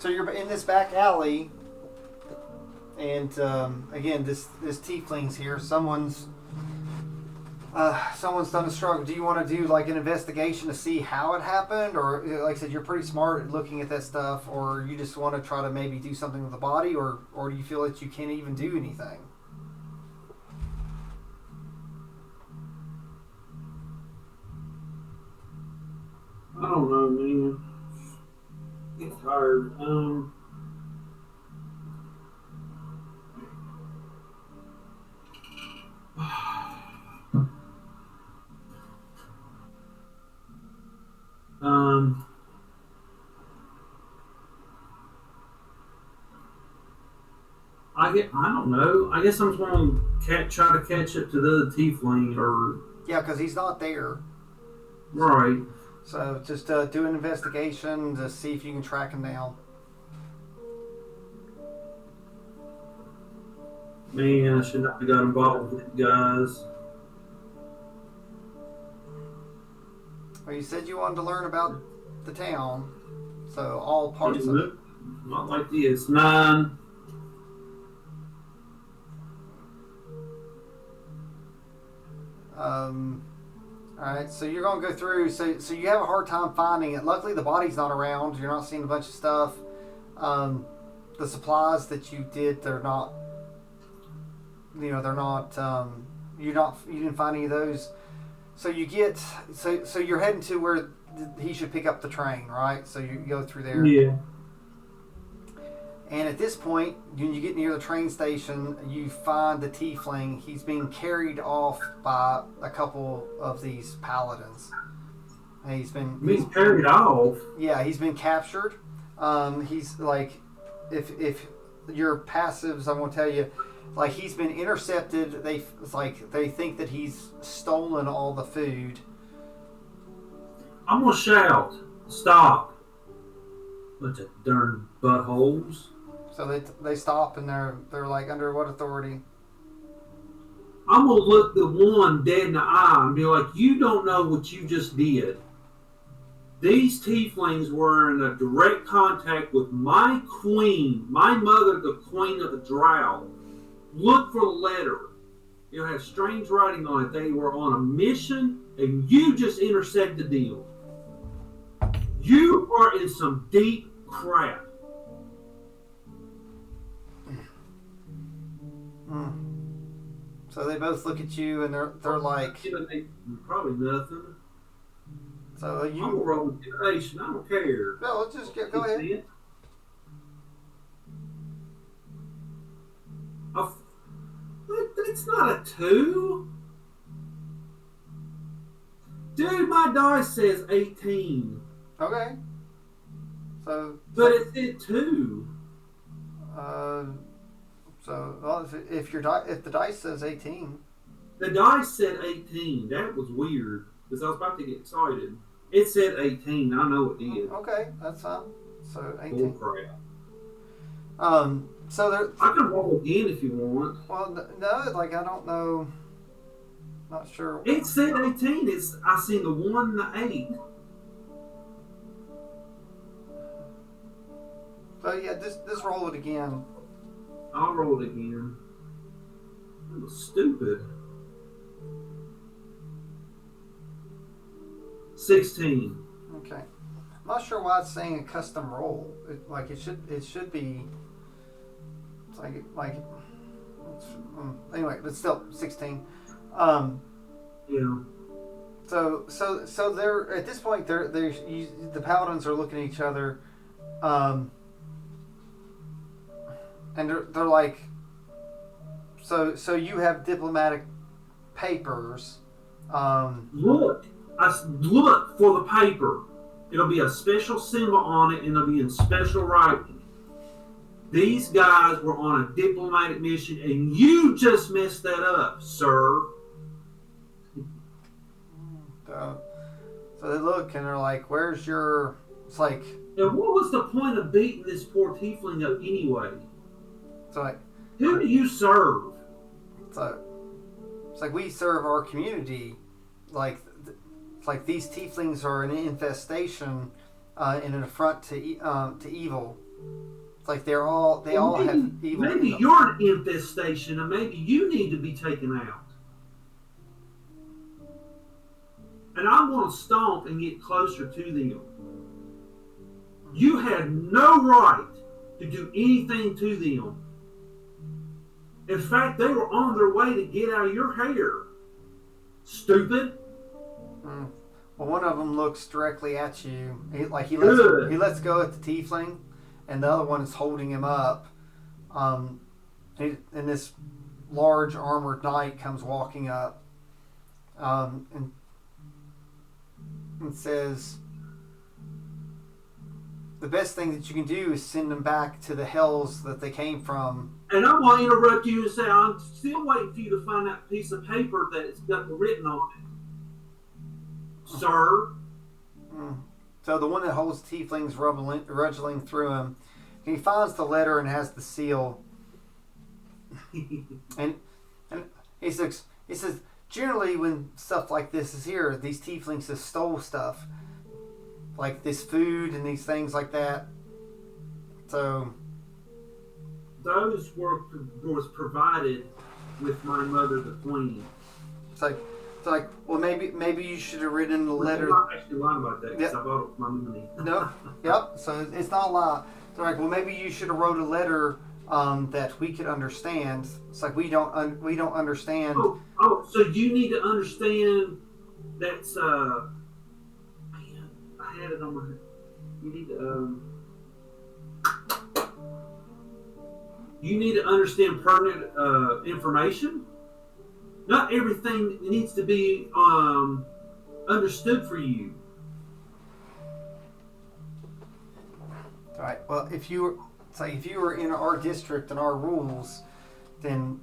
So you're in this back alley, and again, this tiefling's here. Someone's done a struggle. Do you want to do like an investigation to see how it happened, or like I said, you're pretty smart at looking at that stuff, or you just want to try to maybe do something with the body, or do you feel that you can't even do anything? I don't know, man. It's hard. Um, I don't know. I guess I'm going to try to catch up to the other tiefling, or Yeah, because he's not there. right. So just do an investigation to see if you can track him down. Man, I should not have got involved with you guys. Well, you said you wanted to learn about the town, so all parts of it. Not like this. 9. All right, so you're gonna go through. So you have a hard time finding it. Luckily, the body's not around. You're not seeing a bunch of stuff. The supplies that you did, they're not. They're not. You didn't find any of those. So you get. So you're heading to where he should pick up the train, right? So you go through there. Yeah. And at this point, when you get near the train station, you find the tiefling. He's being carried off by a couple of these paladins. And he's carried off. Yeah, he's been captured. He's like, if your passives, I'm gonna tell you, like he's been intercepted. They think that he's stolen all the food. I'm gonna shout, "Stop!" Bunch of darn buttholes. So they stop and they're like, under what authority? I'm gonna look the one dead in the eye and be like, "You don't know what you just did. These tieflings were in a direct contact with my queen, my mother, the queen of the Drow. Look for the letter. It has strange writing on it. They were on a mission, and you just intersect the deal. You are in some deep crap." So they both look at you and they're like, probably nothing. So I'm gonna roll intimidation. I don't care. No, let's just go ahead. It's not a 2. Dude, my dice says 18. Okay. So. But it said 2. Well, if the dice says 18. The dice said 18. That was weird because I was about to get excited. It said 18. I know it did. Okay, that's fine. So 18. Bull crap. So there. I can roll again if you want. Well, no, like I don't know. Not sure. It said 18. I seen the 1 and the 8. So yeah, just roll it again. I'll roll it again. That was stupid. 16. Okay. I'm not sure why it's saying a custom roll. It should be. It's anyway, but still 16. Yeah. So they're at this point. The paladins are looking at each other, and they're like. So you have diplomatic papers. Look for the paper. It'll be a special symbol on it, and it'll be in special writing. These guys were on a diplomatic mission, and you just messed that up, sir. So they look and they're like, "Where's your?" It's like. And what was the point of beating this poor tiefling up anyway? It's like. Who do you serve? So it's like we serve our community. It's like these tieflings are an infestation and an affront to evil. It's like they all have evil in Maybe them. you're an infestation, and maybe you need to be taken out. And I want to stomp and get closer to them. You had no right to do anything to them. In fact, they were on their way to get out of your hair. Stupid. Mm. Well, one of them looks directly at you. He lets go at the tiefling, and the other one is holding him up. And this large armored knight comes walking up, and says, "The best thing that you can do is send them back to the hells that they came from." And I want to interrupt you and say, I'm still waiting for you to find that piece of paper that's got written on it, sir. Mm. So the one that holds tieflings rudging through him, he finds the letter and has the seal. and he says, generally when stuff like this is here, these tieflings have stole stuff, like this food and these things like that. So those was provided with my mother, the queen. It's like, well, maybe you should have written the letter. I'm not actually lying about that because I bought it with my money. No, yep. So it's not a lie. It's like, well, maybe you should have wrote a letter that we could understand. It's like we don't understand. Oh, so you need to understand. That's man, I had it on my. You need to You need to understand pertinent information. Not everything needs to be understood for you. All right. Well, if you were in our district and our rules, then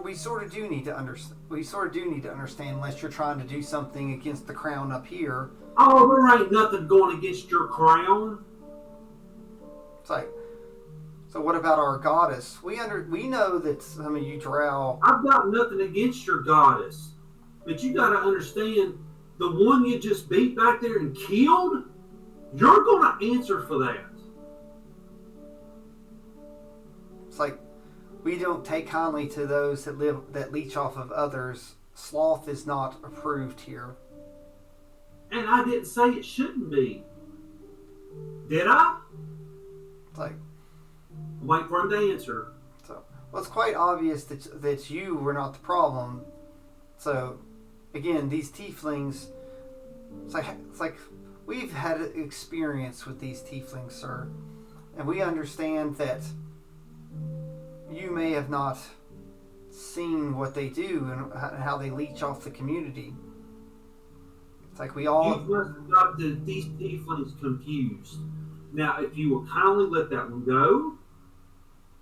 we sort of do need to understand. We sort of do need to understand, unless you're trying to do something against the crown up here. Oh, there ain't nothing going against your crown. It's like, so what about our goddess? We know that some of you drow. I've got nothing against your goddess, but you got to understand, the one you just beat back there and killed, you're going to answer for that. It's like, we don't take kindly to those that leech off of others. Sloth is not approved here. And I didn't say it shouldn't be. Did I? It's like, wait for him to answer. So, well, it's quite obvious that you were not the problem. So, again, these tieflings. It's like we've had experience with these tieflings, sir, and we understand that you may have not seen what they do and how they leech off the community. It's like we all. You must have got these tieflings confused. Now, if you will kindly let that one go,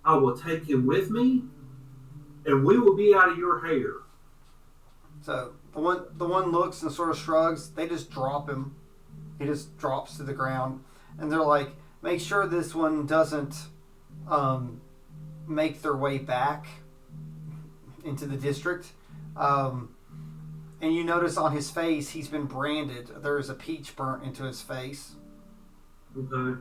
I will take him with me, and we will be out of your hair. So the one looks and sort of shrugs. They just drop him. He just drops to the ground, and they're like, "Make sure this one doesn't make their way back into the district." And you notice on his face, he's been branded. There is a peach burnt into his face. Okay.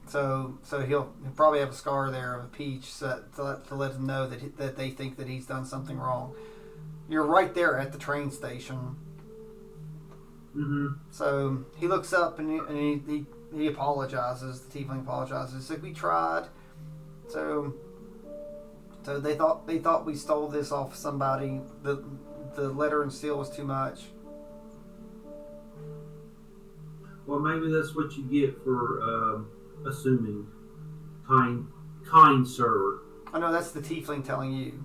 So he'll probably have a scar there of a peach to let him know that they think that he's done something wrong. You're right there at the train station. Mm-hmm. So he looks up and he apologizes. The tiefling apologizes. He's like, "We tried. So they thought we stole this off somebody. The letter and seal was too much." Well, maybe that's what you get for assuming. Kind sir. I know that's the tiefling telling you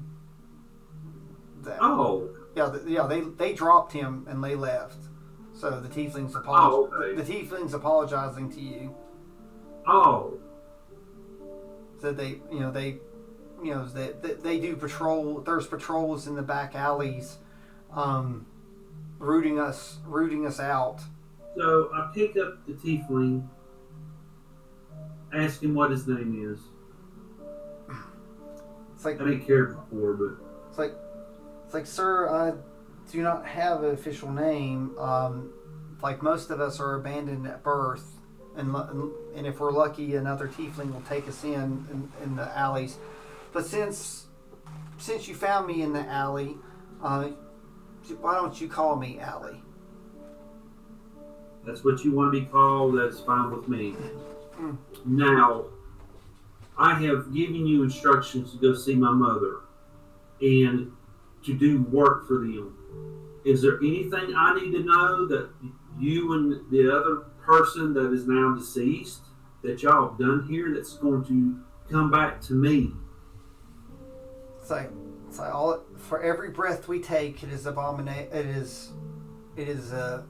that. Oh. Yeah. They dropped him and they left. So the tieflings okay. The tieflings apologizing to you. Oh. So they do patrol. There's patrols in the back alleys, rooting us out. So I pick up the tiefling, ask him what his name is. It's like, I didn't care before, but it's like, "Sir, I do not have an official name. Like most of us are abandoned at birth, and if we're lucky, another tiefling will take us in the alleys. But since you found me in the alley, why don't you call me Allie? That's what you want to be called. That's fine with me. Now, I have given you instructions to go see my mother and to do work for them. Is there anything I need to know that you and the other person that is now deceased that y'all have done here that's going to come back to me? It's like all for every breath we take, it is it is a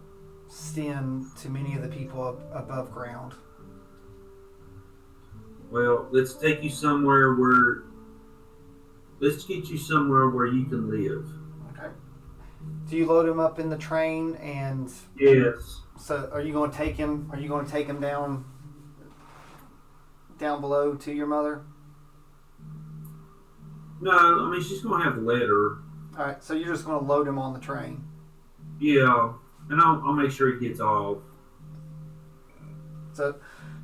sin to many of the people above ground. Well, let's get you somewhere where you can live. Okay. Do you load him up in the train and? Yes. So, are you going to take him? Are you going to take him down below to your mother? No, I mean she's going to have the letter. All right. So you're just going to load him on the train. Yeah, and I'll make sure he gets off. So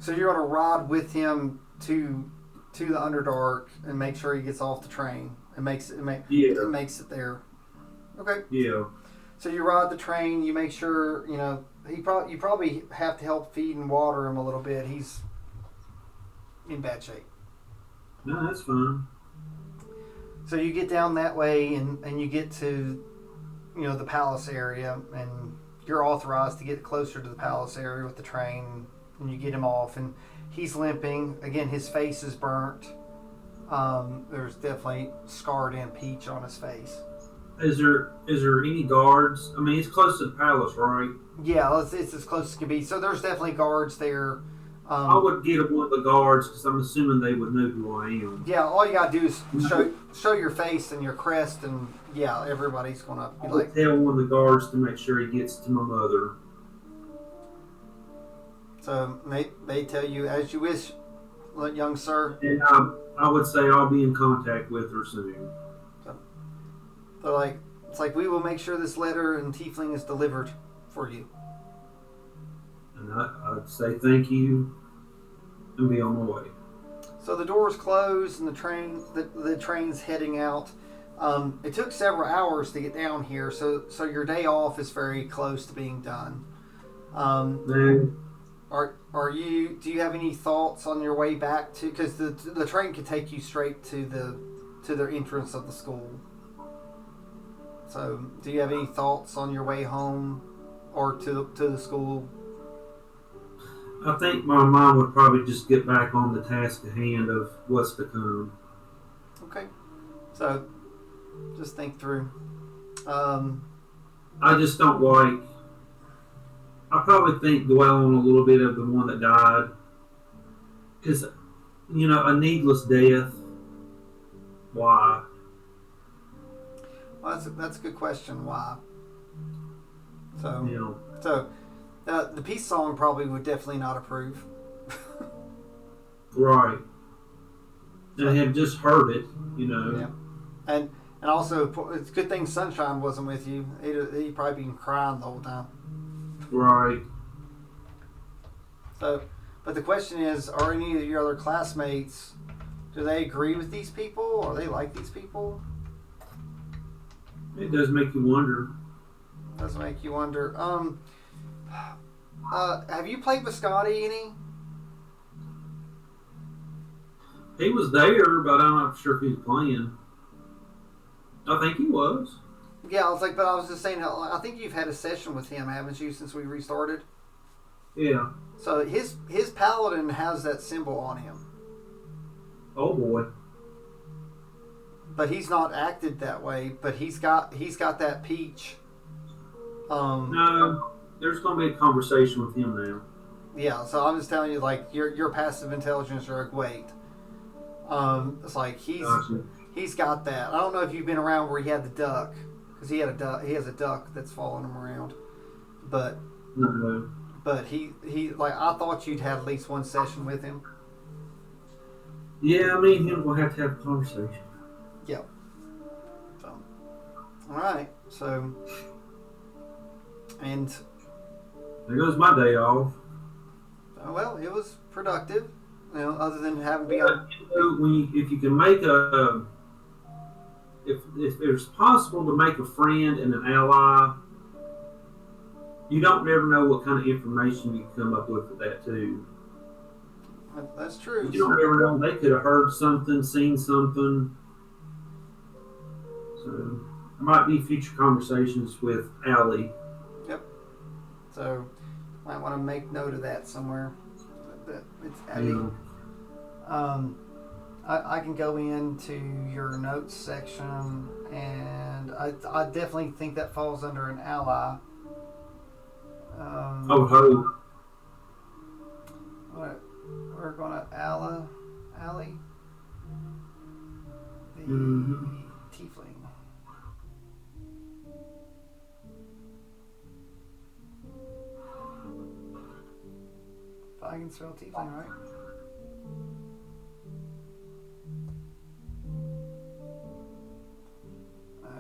you're going to ride with him to the Underdark and make sure he gets off the train and makes it there. Okay. Yeah. So you ride the train. You make sure you probably have to help feed and water him a little bit. He's in bad shape. No, that's fine. So you get down that way and you get to the palace area, and you're authorized to get closer to the palace area with the train, and you get him off, and he's limping. Again, his face is burnt. There's definitely scarred in peach on his face. Is there any guards? I mean, it's close to the palace, right? Yeah, it's as close as can be. So there's definitely guards there. I would get one of the guards because I'm assuming they would know who I am. Yeah, all you gotta do is show your face and your crest, and yeah, everybody's gonna be like. Tell one of the guards to make sure he gets to my mother. So they tell you as you wish, young sir. And I would say I'll be in contact with her soon. So they're like, it's like we will make sure this letter and tiefling is delivered for you. And I'd say thank you and be on my way. So the doors close and the train's heading out. It took several hours to get down here, so your day off is very close to being done. Do you have any thoughts on your way back to, because the train could take you straight to the entrance of the school. So do you have any thoughts on your way home or to the school? I think my mom would probably just get back on the task at hand of what's to come. Okay. So just think through. I just don't like. I probably think dwell on a little bit of the one that died. Because, a needless death. Why? Well, that's a good question. Why? So, Yeah. The peace song probably would definitely not approve. Right. And I have just heard it, Yeah. And also, it's a good thing Sunshine wasn't with you. He'd probably been crying the whole time. Right. So, but the question is, are any of your other classmates, do they agree with these people? Or they like these people? It does make you wonder. Does make you wonder. Have you played with Scotty any? He was there, but I'm not sure if he was playing. I think he was. Yeah, but I was just saying, I think you've had a session with him, haven't you, since we restarted? Yeah. So his paladin has that symbol on him. Oh boy. But he's not acted that way. But he's got that peach. No, there's going to be a conversation with him now. Yeah, so I'm just telling you, your passive intelligence are great. It's like he's got that. I don't know if you've been around where he had the duck, because he has a duck that's following him around. But No. But he I thought you'd had at least one session with him. Yeah, me and him will have to have a conversation. Yep. So, all right. So, and there goes my day off. Well, it was productive. Other than having to be Yeah, on. if you can make if it's possible to make a friend and an ally, you don't never know what kind of information you can come up with that too. That's true. You don't ever know. They could have heard something, seen something. So there might be future conversations with Allie. Yep. So might want to make note of that somewhere. That it's Abby. Yeah. I can go into your notes section, and I definitely think that falls under an ally. I would hope. We're gonna Allie, the tiefling. If I can spell tiefling right.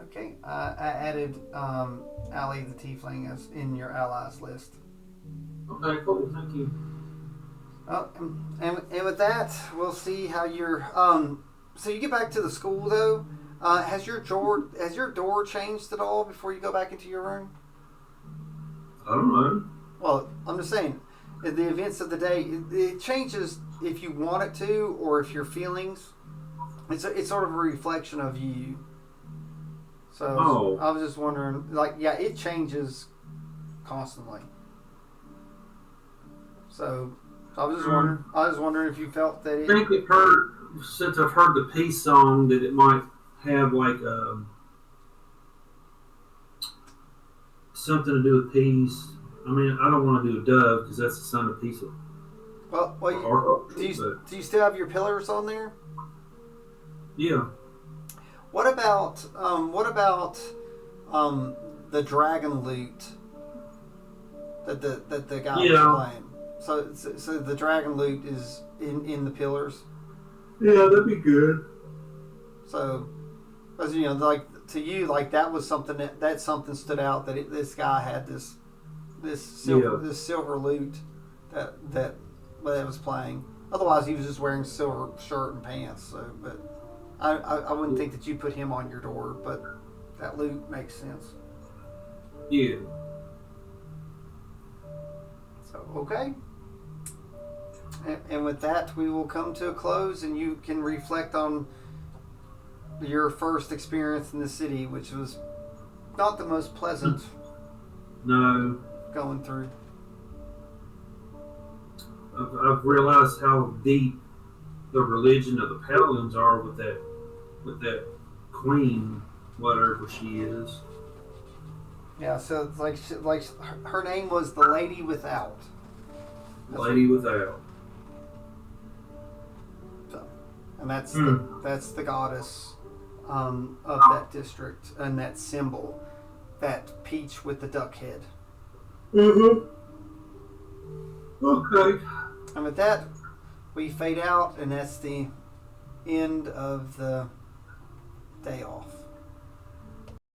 Okay, I added Allie the tiefling as in your allies list. Okay, cool. Thank you. Oh, and with that, we'll see how your So you get back to the school though. Has your door changed at all before you go back into your room? I don't know. Well, I'm just saying, the events of the day it changes if you want it to, or if your feelings. It's sort of a reflection of you. So I was just wondering, it changes constantly. So I was just wondering if you felt that it. I think it hurt since I've heard the peace song that it might have something to do with peace. I mean, I don't want to do a dove because that's the sign of peace. Do you still have your pillars on there? Yeah. What about the dragon loot that the guy was playing? So the dragon loot is in the pillars. Yeah, that'd be good. So, as you know, to you, that was something that something stood out that this guy had this silver loot that was playing. Otherwise, he was just wearing silver shirt and pants. So, but I wouldn't think that you put him on your door, but that loot makes sense. Yeah. So, okay. And with that, we will come to a close, and you can reflect on your first experience in the city, which was not the most pleasant. No. Going through. I've realized how deep the religion of the Paladins are with that queen, whatever she is. Yeah, so it's like her name was the Lady Without. Lady Without. So, and that's the goddess of that district, and that symbol, that peach with the duck head. Mm-hmm. Okay. And with that, we fade out, and that's the end of the day off.